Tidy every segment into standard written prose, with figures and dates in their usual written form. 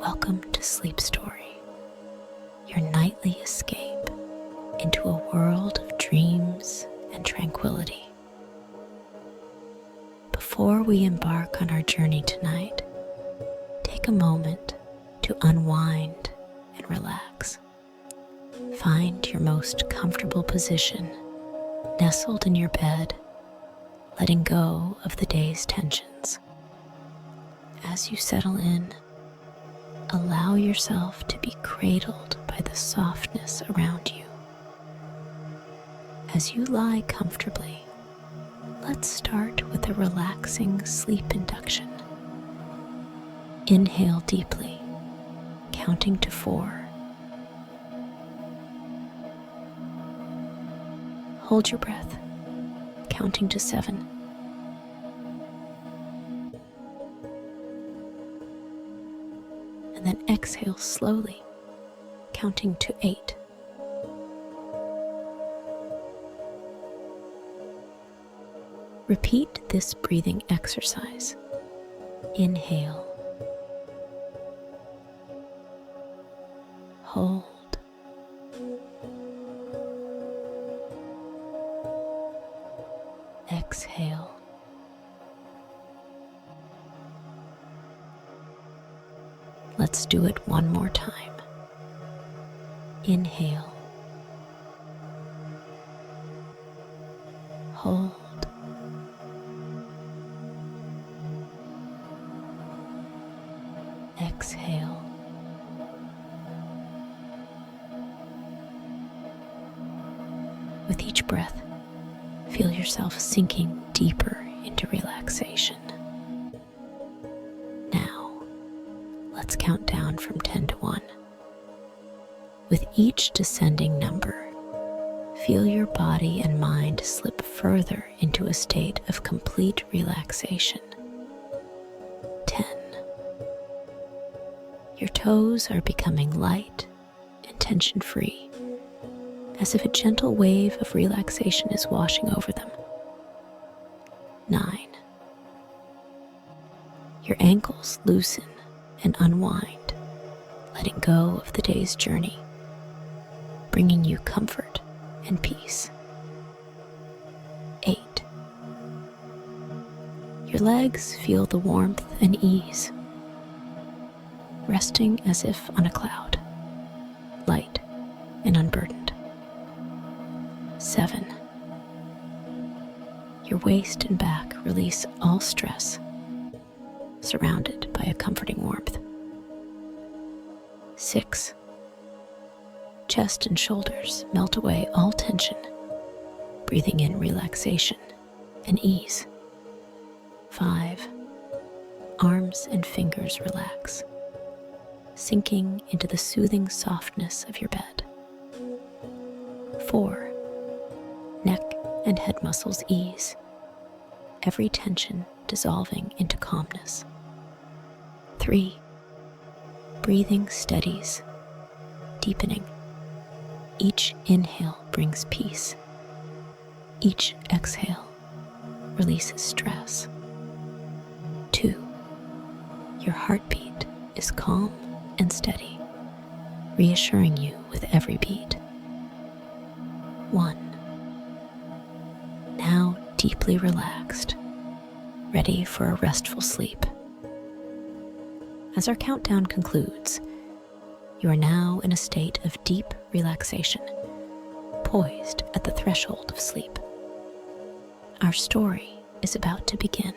Welcome to Sleep Story, your nightly escape into a world of dreams and tranquility. Before we embark on our journey tonight, take a moment to unwind and relax. Find your most comfortable position, nestled in your bed, letting go of the day's tensions. As you settle in, allow yourself to be cradled by the softness around you. As you lie comfortably, let's start with a relaxing sleep induction. Inhale deeply, counting to 4. Hold your breath, counting to 7. And then exhale slowly, counting to 8. Repeat this breathing exercise. Inhale, hold, exhale. Let's do it one more time. Inhale, hold, exhale. With each breath, feel yourself sinking deeper into relaxation. Let's count down from 10 to 1. With each descending number, feel your body and mind slip further into a state of complete relaxation. 10. Your toes are becoming light and tension-free, as if a gentle wave of relaxation is washing over them. 9. Your ankles loosen and unwind, letting go of the day's journey, bringing you comfort and peace. 8. Your legs feel the warmth and ease, resting as if on a cloud, light and unburdened. 7. Your waist and back release all stress, surrounded by a comforting warmth. 6. Chest and shoulders melt away all tension, breathing in relaxation and ease. 5. Arms and fingers relax, sinking into the soothing softness of your bed. 4. Neck and head muscles ease, every tension dissolving into calmness. 3. Breathing steadies, deepening. Each inhale brings peace. Each exhale releases stress. 2. Your heartbeat is calm and steady, reassuring you with every beat. 1. Now deeply relaxed, ready for a restful sleep. As our countdown concludes, you are now in a state of deep relaxation, poised at the threshold of sleep. Our story is about to begin,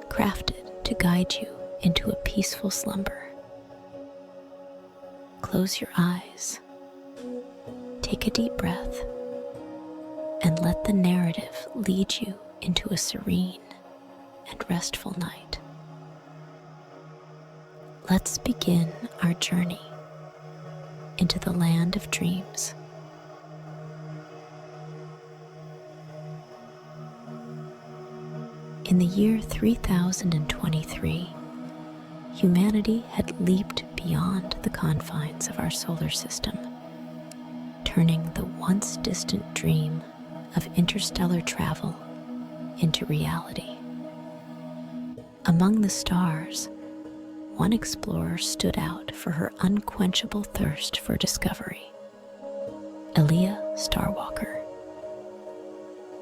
crafted to guide you into a peaceful slumber. Close your eyes, take a deep breath, and let the narrative lead you into a serene and restful night. Let's begin our journey into the land of dreams. In the year 3023, humanity had leaped beyond the confines of our solar system, turning the once distant dream of interstellar travel into reality. Among the stars, one explorer stood out for her unquenchable thirst for discovery: Elia Starwalker.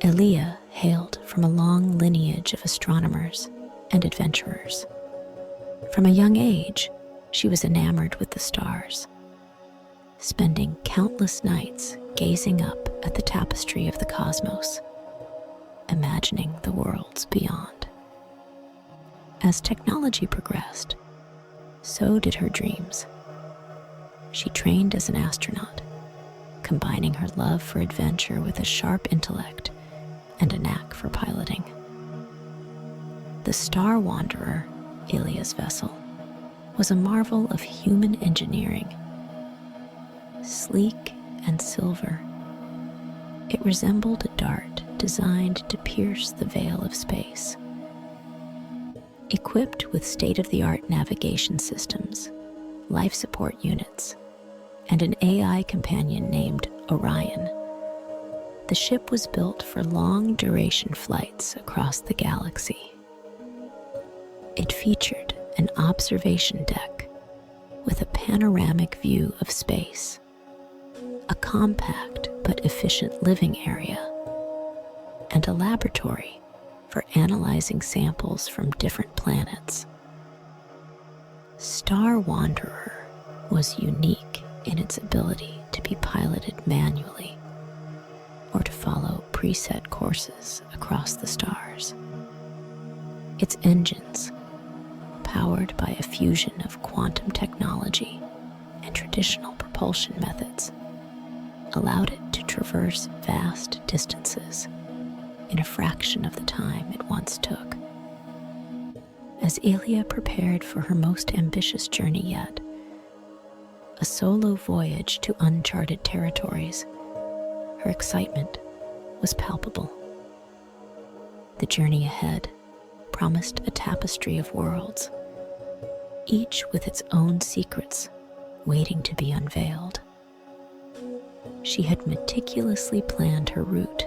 Elia hailed from a long lineage of astronomers and adventurers. From a young age, she was enamored with the stars, spending countless nights gazing up at the tapestry of the cosmos, imagining the worlds beyond. As technology progressed, so did her dreams. She trained as an astronaut, combining her love for adventure with a sharp intellect and a knack for piloting. The Star Wanderer, Elia's vessel, was a marvel of human engineering. Sleek and silver, it resembled a dart designed to pierce the veil of space. Equipped with state-of-the-art navigation systems, life support units, and an AI companion named Orion, the ship was built for long-duration flights across the galaxy. It featured an observation deck with a panoramic view of space, a compact but efficient living area, and a laboratory for analyzing samples from different planets. Star Wanderer was unique in its ability to be piloted manually or to follow preset courses across the stars. Its engines, powered by a fusion of quantum technology and traditional propulsion methods, allowed it to traverse vast distances in a fraction of the time it once took. As Elia prepared for her most ambitious journey yet, a solo voyage to uncharted territories, her excitement was palpable. The journey ahead promised a tapestry of worlds, each with its own secrets waiting to be unveiled. She had meticulously planned her route,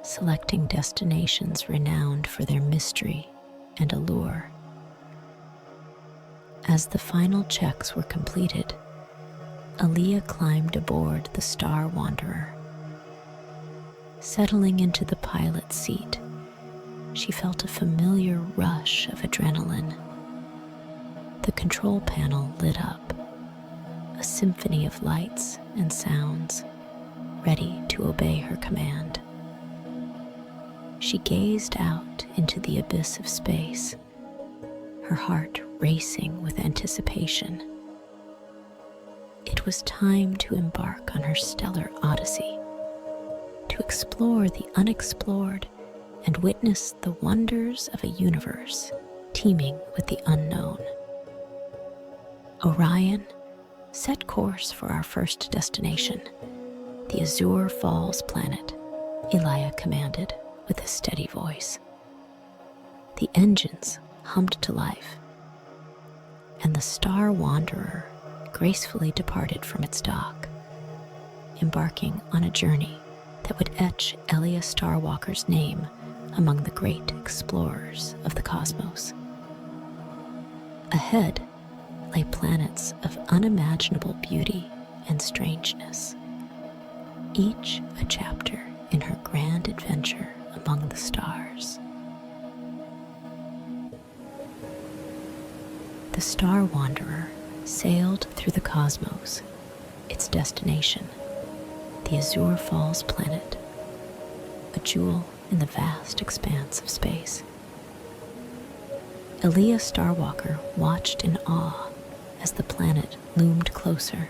selecting destinations renowned for their mystery and allure. As the final checks were completed, Elia climbed aboard the Star Wanderer. Settling into the pilot's seat, she felt a familiar rush of adrenaline. The control panel lit up, a symphony of lights and sounds, ready to obey her command. She gazed out into the abyss of space, her heart racing with anticipation. It was time to embark on her stellar odyssey, to explore the unexplored and witness the wonders of a universe teeming with the unknown. Orion, set course for our first destination, the Azure Falls Planet, Elia commanded with a steady voice. The engines hummed to life, and the Star Wanderer gracefully departed from its dock, embarking on a journey that would etch Elia Starwalker's name among the great explorers of the cosmos. Ahead lay planets of unimaginable beauty and strangeness, each a chapter in her grand adventure among the stars. The Star Wanderer sailed through the cosmos, its destination, the Azure Falls Planet, a jewel in the vast expanse of space. Elia Starwalker watched in awe as the planet loomed closer,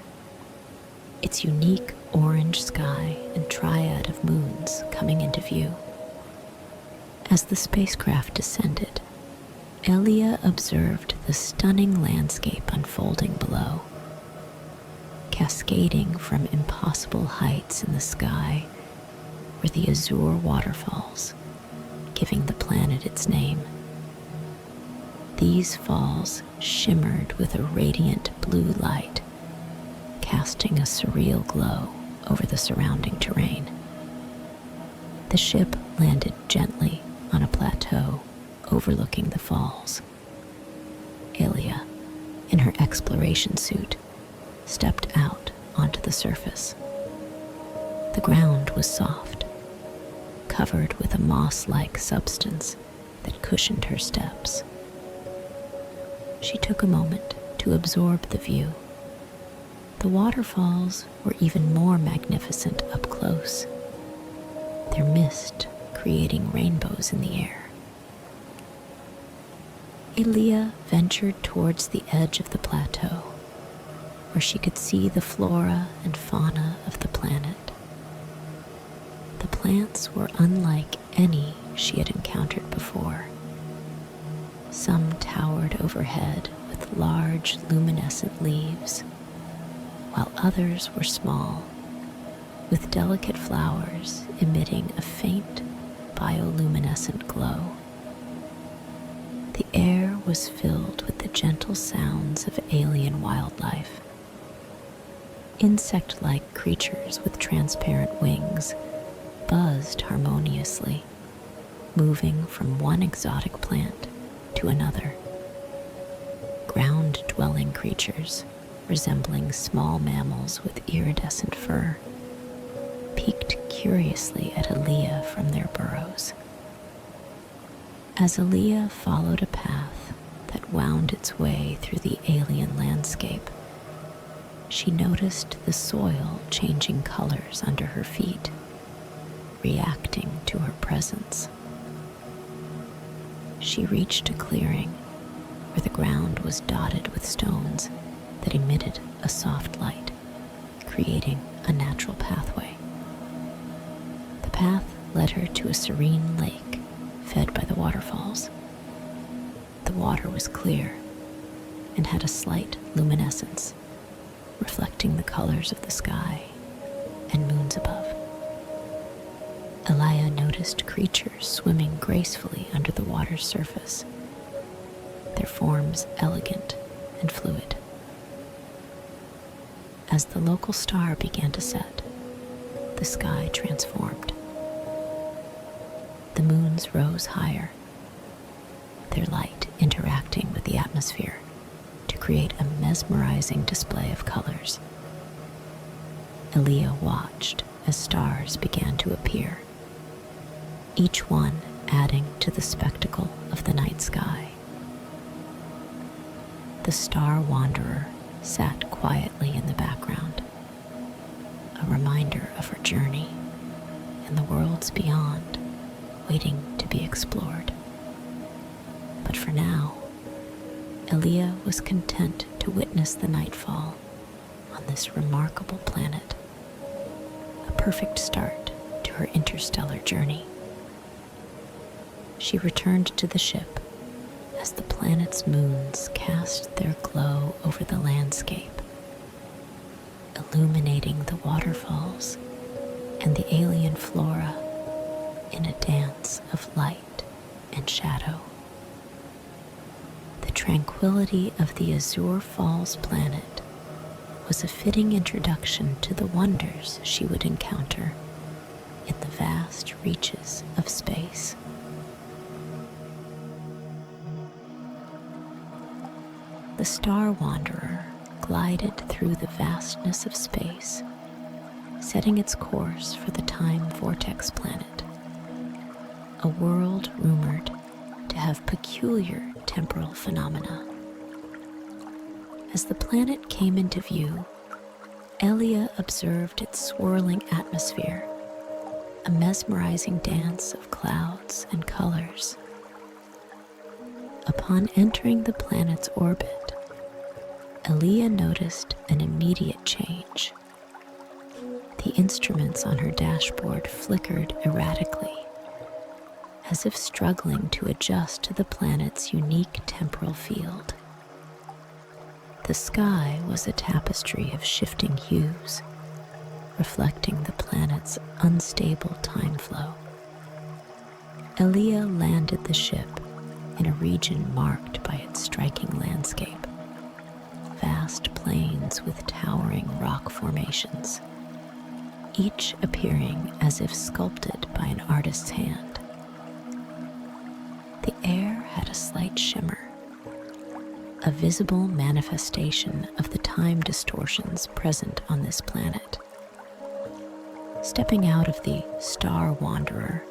its unique orange sky and triad of moons coming into view. As the spacecraft descended, Elia observed the stunning landscape unfolding below. Cascading from impossible heights in the sky were the Azure waterfalls, giving the planet its name. These falls shimmered with a radiant blue light, casting a surreal glow over the surrounding terrain. The ship landed gently on a plateau overlooking the falls. Elia exploration suit, stepped out onto the surface. The ground was soft, covered with a moss-like substance that cushioned her steps. She took a moment to absorb the view. The waterfalls were even more magnificent up close, their mist creating rainbows in the air. Elia ventured towards the edge of the plateau, where she could see the flora and fauna of the planet. The plants were unlike any she had encountered before. Some towered overhead with large luminescent leaves, while others were small, with delicate flowers emitting a faint bioluminescent glow. The air was filled with the gentle sounds of alien wildlife. Insect-like creatures with transparent wings buzzed harmoniously, moving from one exotic plant to another. Ground-dwelling creatures, resembling small mammals with iridescent fur, peeked curiously at Elia from their burrows. As Elia followed a path that wound its way through the alien landscape, she noticed the soil changing colors under her feet, reacting to her presence. She reached a clearing where the ground was dotted with stones that emitted a soft light, creating a natural pathway. The path led her to a serene lake fed by the waterfalls. The water was clear and had a slight luminescence, reflecting the colors of the sky and moons above. Elia noticed creatures swimming gracefully under the water's surface, their forms elegant and fluid. As the local star began to set, the sky transformed. The moons rose higher, their light interacting with the atmosphere to create a mesmerizing display of colors. Elia watched as stars began to appear, each one adding to the spectacle of the night sky. The star wanderer sat quietly in the background, a reminder of her journey and the worlds beyond waiting to be explored. But for now, Elia was content to witness the nightfall on this remarkable planet, a perfect start to her interstellar journey. She returned to the ship as the planet's moons cast their glow over the landscape, illuminating the waterfalls and the alien flora in a dance of light and shadow. The tranquility of the Azure Falls Planet was a fitting introduction to the wonders she would encounter in the vast reaches of space. The Star Wanderer glided through the vastness of space, setting its course for the Time Vortex Planet, a world rumored to have peculiar temporal phenomena. As the planet came into view, Elia observed its swirling atmosphere, a mesmerizing dance of clouds and colors. Upon entering the planet's orbit, Elia noticed an immediate change. The instruments on her dashboard flickered erratically, as if struggling to adjust to the planet's unique temporal field. The sky was a tapestry of shifting hues, reflecting the planet's unstable time flow. Elia landed the ship in a region marked by its striking landscape, vast plains with towering rock formations, each appearing as if sculpted by an artist's hand. The air had a slight shimmer, a visible manifestation of the time distortions present on this planet. Stepping out of the Star Wanderer,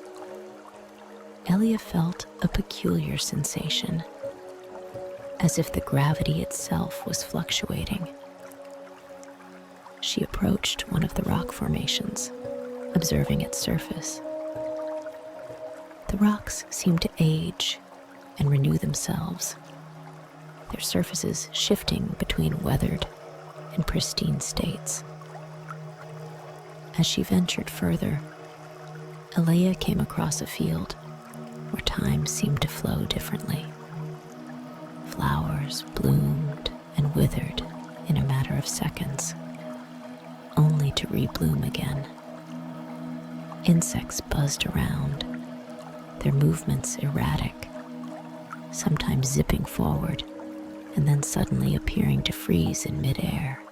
Elia felt a peculiar sensation, as if the gravity itself was fluctuating. She approached one of the rock formations, observing its surface. The rocks seemed to age and renew themselves, their surfaces shifting between weathered and pristine states. As she ventured further, Elia came across a field where time seemed to flow differently. Flowers bloomed and withered in a matter of seconds, only to rebloom again. Insects buzzed around, their movements erratic, sometimes zipping forward and then suddenly appearing to freeze in midair.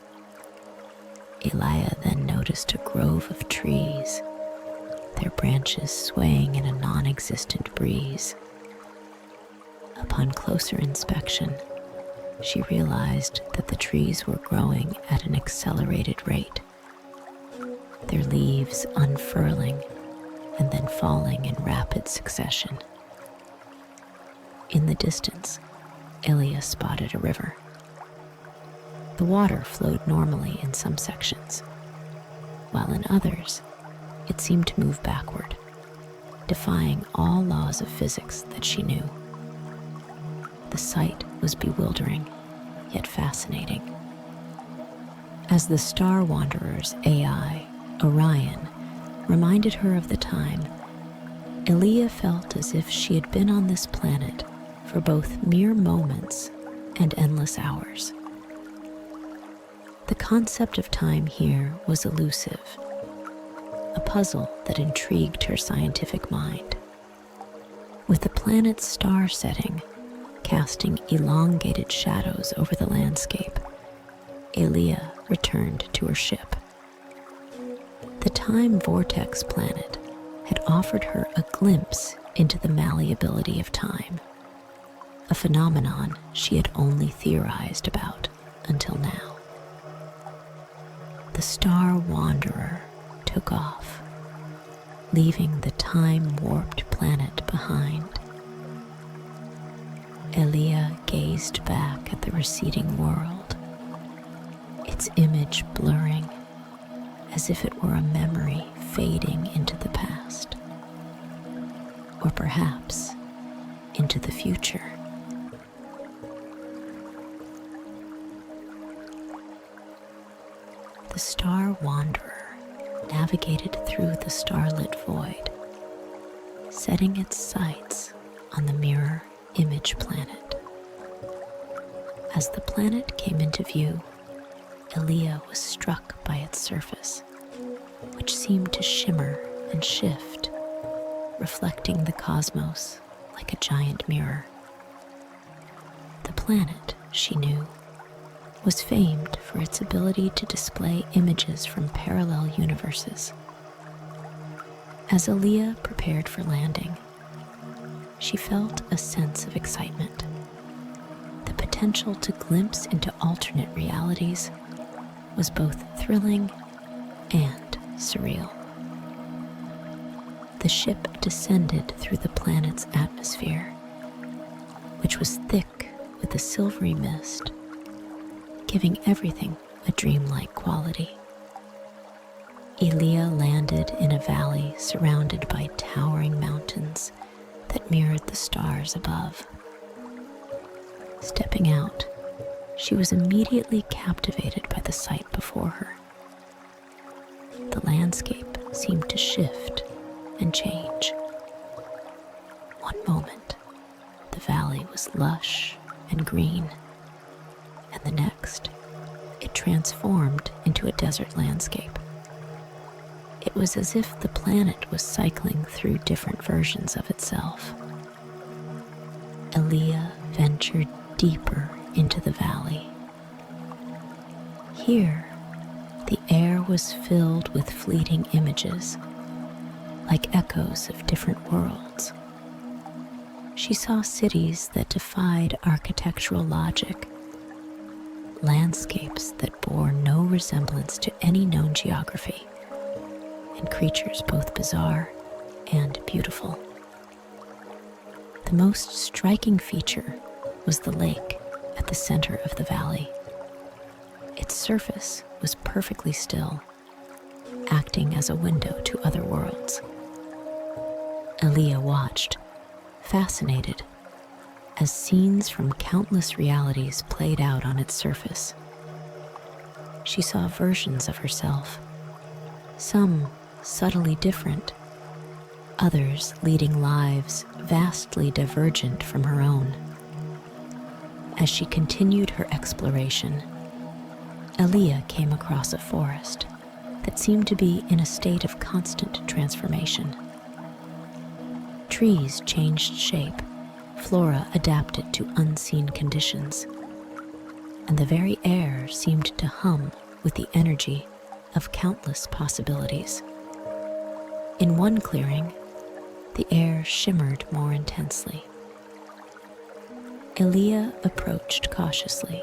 Elia then noticed a grove of trees, their branches swaying in a non-existent breeze. Upon closer inspection, she realized that the trees were growing at an accelerated rate, their leaves unfurling and then falling in rapid succession. In the distance, Elia spotted a river. The water flowed normally in some sections, while in others, it seemed to move backward, defying all laws of physics that she knew. The sight was bewildering, yet fascinating. As the Star Wanderer's AI, Orion, reminded her of the time, Elia felt as if she had been on this planet for both mere moments and endless hours. The concept of time here was elusive, a puzzle that intrigued her scientific mind. With the planet's star setting casting elongated shadows over the landscape, Elia returned to her ship. The Time Vortex Planet had offered her a glimpse into the malleability of time, a phenomenon she had only theorized about until now. The Star Wanderer took off, leaving the time-warped planet behind. Elia gazed back at the receding world, its image blurring as if it were a memory fading into the past, or perhaps into the future. The Star Wanderer navigated through the starlit void, setting its sights on the mirror image planet. As the planet came into view, Elia was struck by its surface, which seemed to shimmer and shift, reflecting the cosmos like a giant mirror. The planet, she knew, was famed for its ability to display images from parallel universes. As Elia prepared for landing, she felt a sense of excitement. The potential to glimpse into alternate realities was both thrilling and surreal. The ship descended through the planet's atmosphere, which was thick with a silvery mist, giving everything a dreamlike quality. Elia landed in a valley surrounded by towering mountains that mirrored the stars above. Stepping out, she was immediately captivated by the sight before her. The landscape seemed to shift and change. One moment, the valley was lush and green, and the next, it transformed into a desert landscape. It was as if the planet was cycling through different versions of itself. Elia ventured deeper into the valley. Here, the air was filled with fleeting images, like echoes of different worlds. She saw cities that defied architectural logic landscapes that bore no resemblance to any known geography, and creatures both bizarre and beautiful. The most striking feature was the lake at the center of the valley. Its surface was perfectly still, acting as a window to other worlds. Elia watched, fascinated, as scenes from countless realities played out on its surface. She saw versions of herself, some subtly different, others leading lives vastly divergent from her own. As she continued her exploration, Elia came across a forest that seemed to be in a state of constant transformation. Trees changed shape, flora adapted to unseen conditions, and the very air seemed to hum with the energy of countless possibilities. In one clearing, the air shimmered more intensely. Elia approached cautiously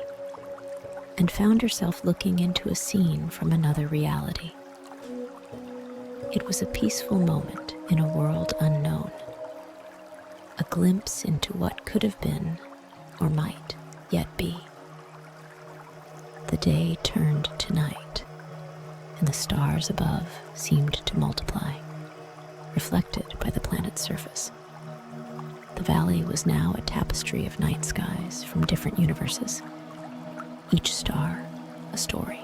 and found herself looking into a scene from another reality. It was a peaceful moment in a world unknown, a glimpse into what could have been or might yet be. The day turned to night, and the stars above seemed to multiply, reflected by the planet's surface. The valley was now a tapestry of night skies from different universes, each star a story,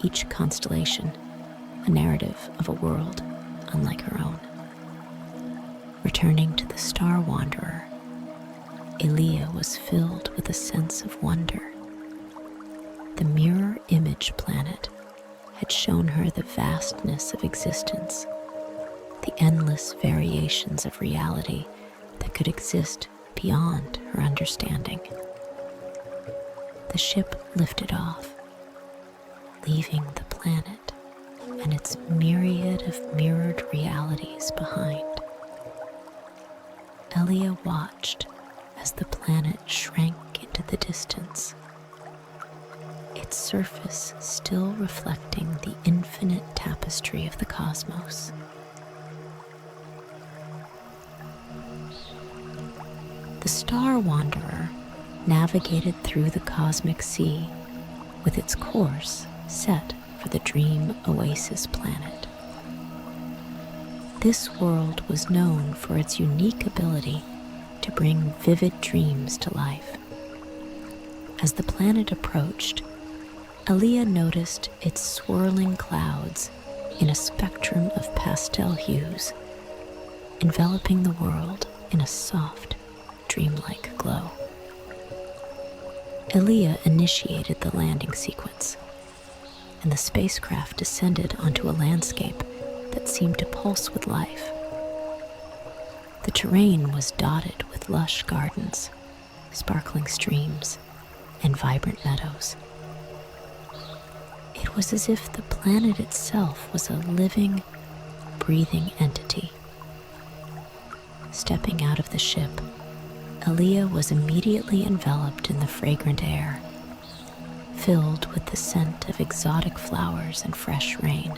each constellation a narrative of a world unlike her own. Returning to the Star Wanderer, Elia was filled with a sense of wonder. The mirror image planet had shown her the vastness of existence, the endless variations of reality that could exist beyond her understanding. The ship lifted off, leaving the planet and its myriad of mirrored realities behind. Elia watched as the planet shrank into the distance, its surface still reflecting the infinite tapestry of the cosmos. The Star Wanderer navigated through the cosmic sea with its course set for the dream oasis planet. This world was known for its unique ability to bring vivid dreams to life. As the planet approached, Elia noticed its swirling clouds in a spectrum of pastel hues, enveloping the world in a soft, dreamlike glow. Elia initiated the landing sequence, and the spacecraft descended onto a landscape that seemed to pulse with life. The terrain was dotted with lush gardens, sparkling streams, and vibrant meadows. It was as if the planet itself was a living, breathing entity. Stepping out of the ship, Elia was immediately enveloped in the fragrant air, filled with the scent of exotic flowers and fresh rain.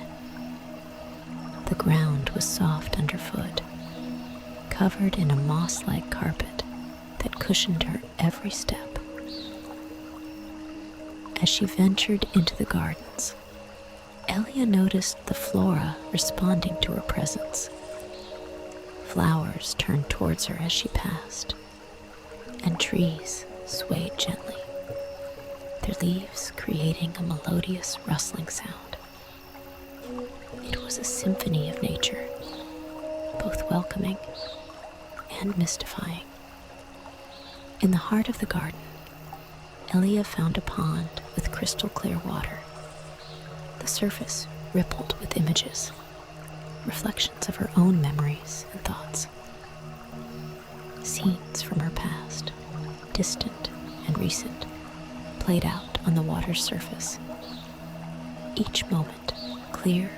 The ground was soft underfoot, covered in a moss-like carpet that cushioned her every step. As she ventured into the gardens, Elia noticed the flora responding to her presence. Flowers turned towards her as she passed, and trees swayed gently, their leaves creating a melodious rustling sound. It was a symphony of nature, both welcoming and mystifying. In the heart of the garden, Elia found a pond with crystal clear water. The surface rippled with images, reflections of her own memories and thoughts. Scenes from her past, distant and recent, played out on the water's surface, each moment clear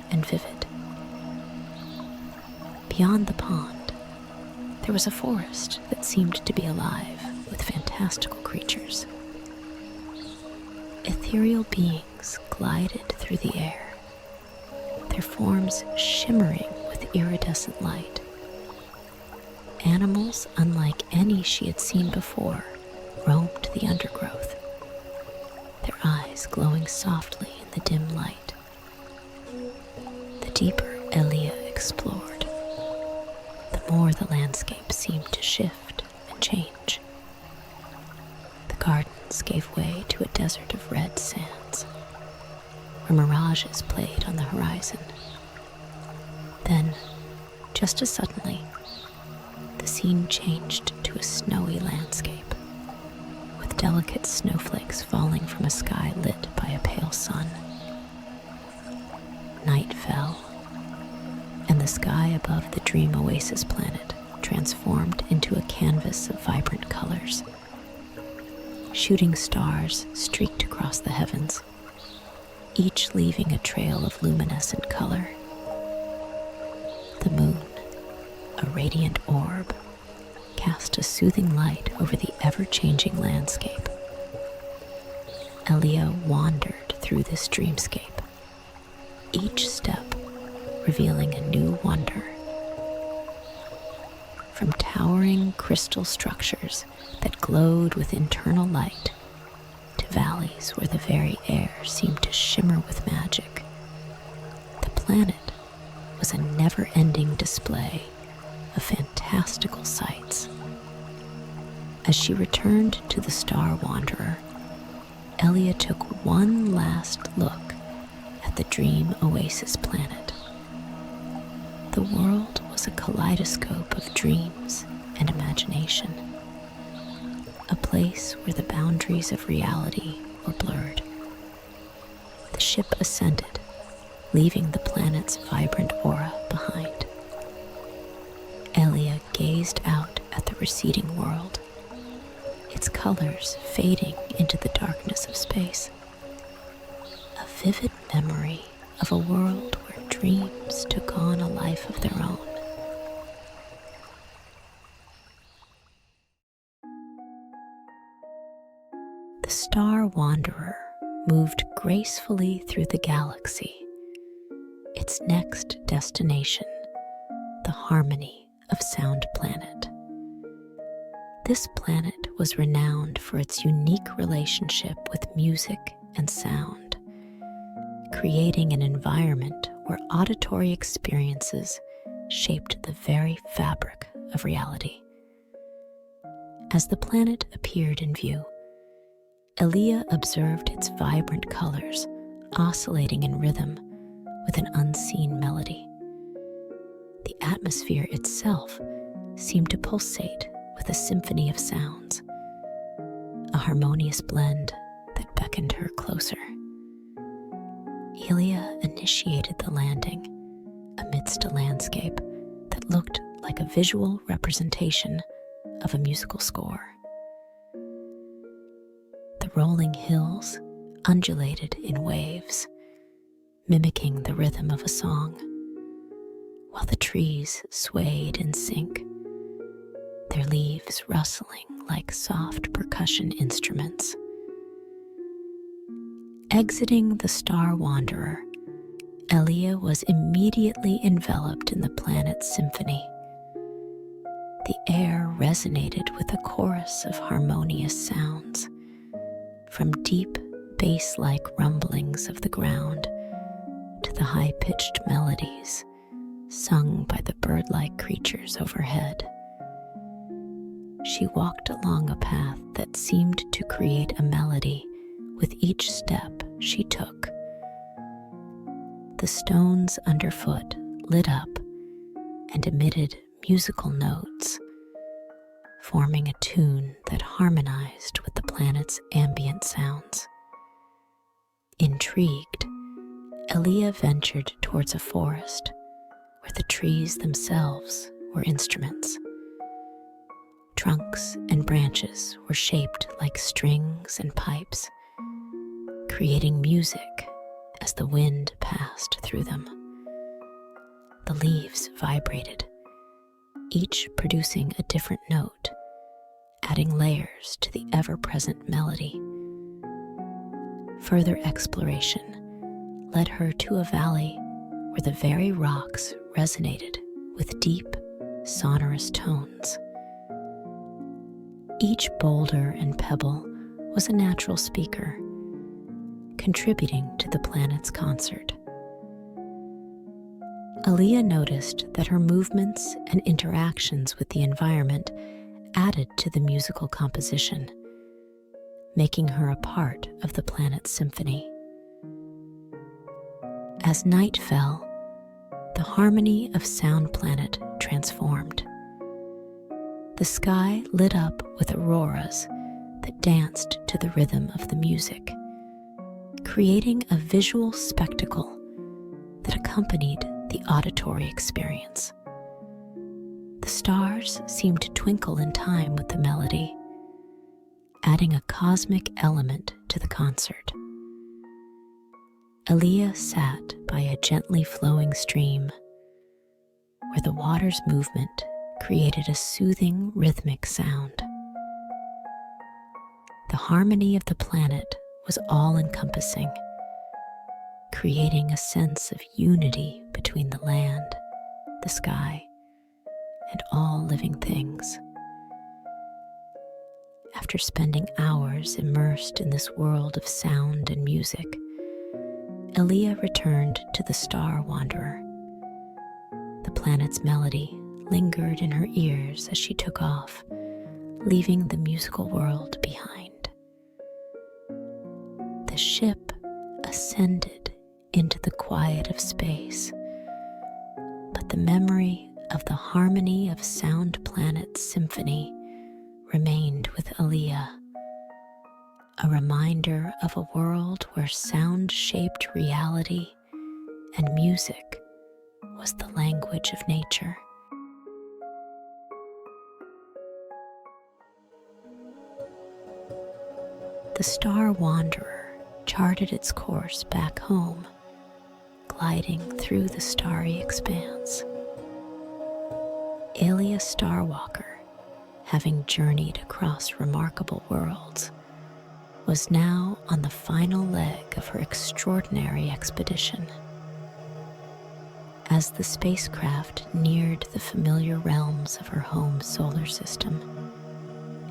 and vivid. Beyond the pond, there was a forest that seemed to be alive with fantastical creatures. ethereal beings glided through the air, their forms shimmering with iridescent light. Animals unlike any she had seen before roamed the undergrowth, their eyes glowing softly in the dim light. The deeper Elia explored, the more the landscape seemed to shift and change. The gardens gave way to a desert of red sands, where mirages played on the horizon. Then, just as suddenly, the scene changed to a snowy landscape, with delicate snowflakes falling from a sky lit by a pale sun. Night fell, and the sky above the dream oasis planet transformed into a canvas of vibrant colors. Shooting stars streaked across the heavens, each leaving a trail of luminescent color. The moon, a radiant orb, cast a soothing light over the ever-changing landscape. Elia wandered through this dreamscape, each step revealing a new wonder. From towering crystal structures that glowed with internal light to valleys where the very air seemed to shimmer with magic, the planet was a never-ending display of fantastical sights. As she returned to the Star Wanderer, Elia took one last look at the dream oasis planet. The world was a kaleidoscope of dreams and imagination, a place where the boundaries of reality were blurred. The ship ascended, leaving the planet's vibrant aura behind. Elia gazed out at the receding world, its colors fading into the darkness of space. A vivid memory of a world where dreams took on a life of their own. The Star Wanderer moved gracefully through the galaxy, its next destination, the harmony of Sound Planet. This planet was renowned for its unique relationship with music and sound, creating an environment where auditory experiences shaped the very fabric of reality. As the planet appeared in view, Elia observed its vibrant colors oscillating in rhythm with an unseen melody. The atmosphere itself seemed to pulsate with a symphony of sounds, a harmonious blend that beckoned her closer. Elia initiated the landing amidst a landscape that looked like a visual representation of a musical score. The rolling hills undulated in waves, mimicking the rhythm of a song, while the trees swayed in sync, their leaves rustling like soft percussion instruments. Exiting the Star Wanderer, Elia was immediately enveloped in the planet's symphony. The air resonated with a chorus of harmonious sounds, from deep bass-like rumblings of the ground to the high-pitched melodies sung by the bird-like creatures overhead. She walked along a path that seemed to create a melody with each step she took. The stones underfoot lit up and emitted musical notes, forming a tune that harmonized with the planet's ambient sounds. Intrigued, Elia ventured towards a forest where the trees themselves were instruments. Trunks and branches were shaped like strings and pipes, creating music as the wind passed through them. The leaves vibrated, each producing a different note, adding layers to the ever-present melody. Further exploration led her to a valley where the very rocks resonated with deep, sonorous tones. Each boulder and pebble was a natural speaker, contributing to the planet's concert. Elia noticed that her movements and interactions with the environment added to the musical composition, making her a part of the planet's symphony. As night fell, the harmony of Sound Planet transformed. The sky lit up with auroras that danced to the rhythm of the music, creating a visual spectacle that accompanied the auditory experience. The stars seemed to twinkle in time with the melody, adding a cosmic element to the concert. Elia sat by a gently flowing stream, where the water's movement created a soothing rhythmic sound. The harmony of the planet was all-encompassing, creating a sense of unity between the land, the sky, and all living things. After spending hours immersed in this world of sound and music, Elia returned to the Star Wanderer. The planet's melody lingered in her ears as she took off, leaving the musical world behind. The ship ascended into the quiet of space, but the memory of the harmony of Sound Planet's symphony remained with Elia, a reminder of a world where sound shaped reality and music was the language of nature. The Star Wanderer charted its course back home, gliding through the starry expanse. Elia Starwalker, having journeyed across remarkable worlds, was now on the final leg of her extraordinary expedition. As the spacecraft neared the familiar realms of her home solar system,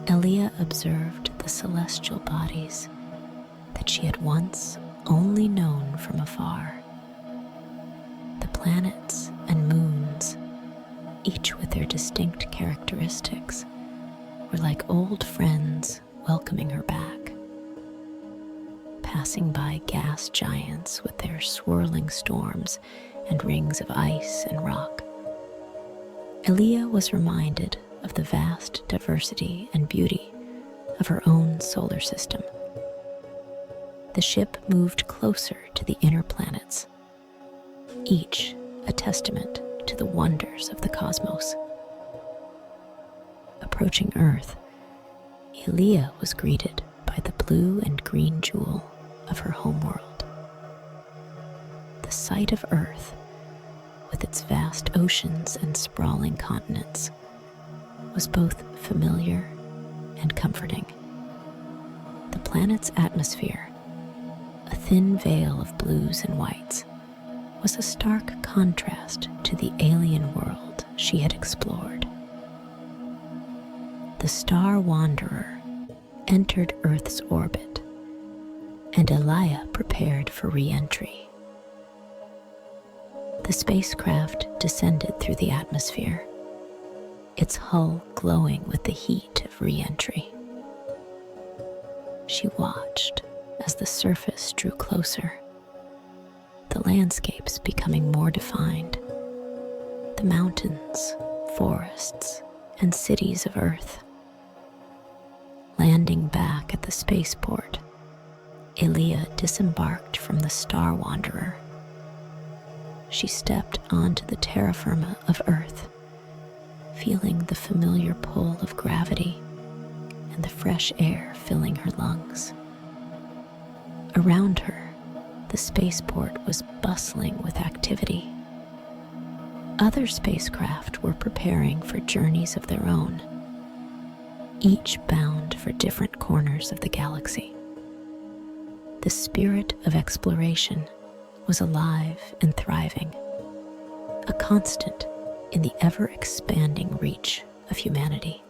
Elia observed the celestial bodies that she had once only known from afar. The planets and moons, each with their distinct characteristics, were like old friends welcoming her back. Passing by gas giants with their swirling storms and rings of ice and rock, Elia was reminded of the vast diversity and beauty of her own solar system. The ship moved closer to the inner planets, each a testament to the wonders of the cosmos. Approaching Earth, Elia was greeted by the blue and green jewel of her homeworld. The sight of Earth, with its vast oceans and sprawling continents, was both familiar and comforting. The planet's atmosphere, a thin veil of blues and whites, was a stark contrast to the alien world she had explored. The Star Wanderer entered Earth's orbit, and Elia prepared for re-entry. The spacecraft descended through the atmosphere, its hull glowing with the heat of re-entry. She watched as the surface drew closer, the landscapes becoming more defined, the mountains, forests, and cities of Earth. Landing back at the spaceport, Elia disembarked from the Star Wanderer. She stepped onto the terra firma of Earth, feeling the familiar pull of gravity and the fresh air filling her lungs. Around her, the spaceport was bustling with activity. Other spacecraft were preparing for journeys of their own, each bound for different corners of the galaxy. The spirit of exploration was alive and thriving, a constant in the ever-expanding reach of humanity.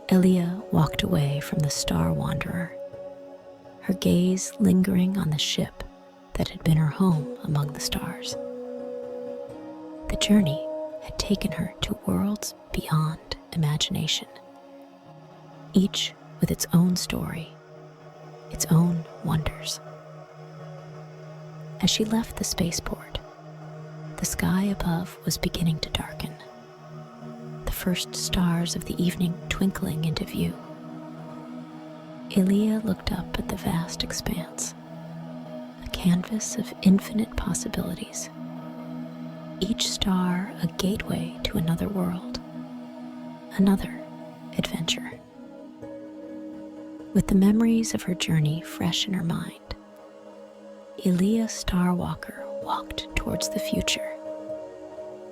Elia walked away from the Star Wanderer, her gaze lingering on the ship that had been her home among the stars. The journey had taken her to worlds beyond imagination, each with its own story, its own wonders. As she left the spaceport, the sky above was beginning to darken, the first stars of the evening twinkling into view. Elia looked up at the vast expanse, a canvas of infinite possibilities, each star a gateway to another world, another adventure. With the memories of her journey fresh in her mind, Elia Starwalker walked towards the future,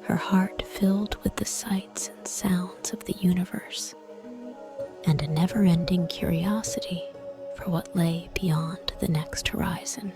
her heart filled with the sights and sounds of the universe, and a never-ending curiosity for what lay beyond the next horizon.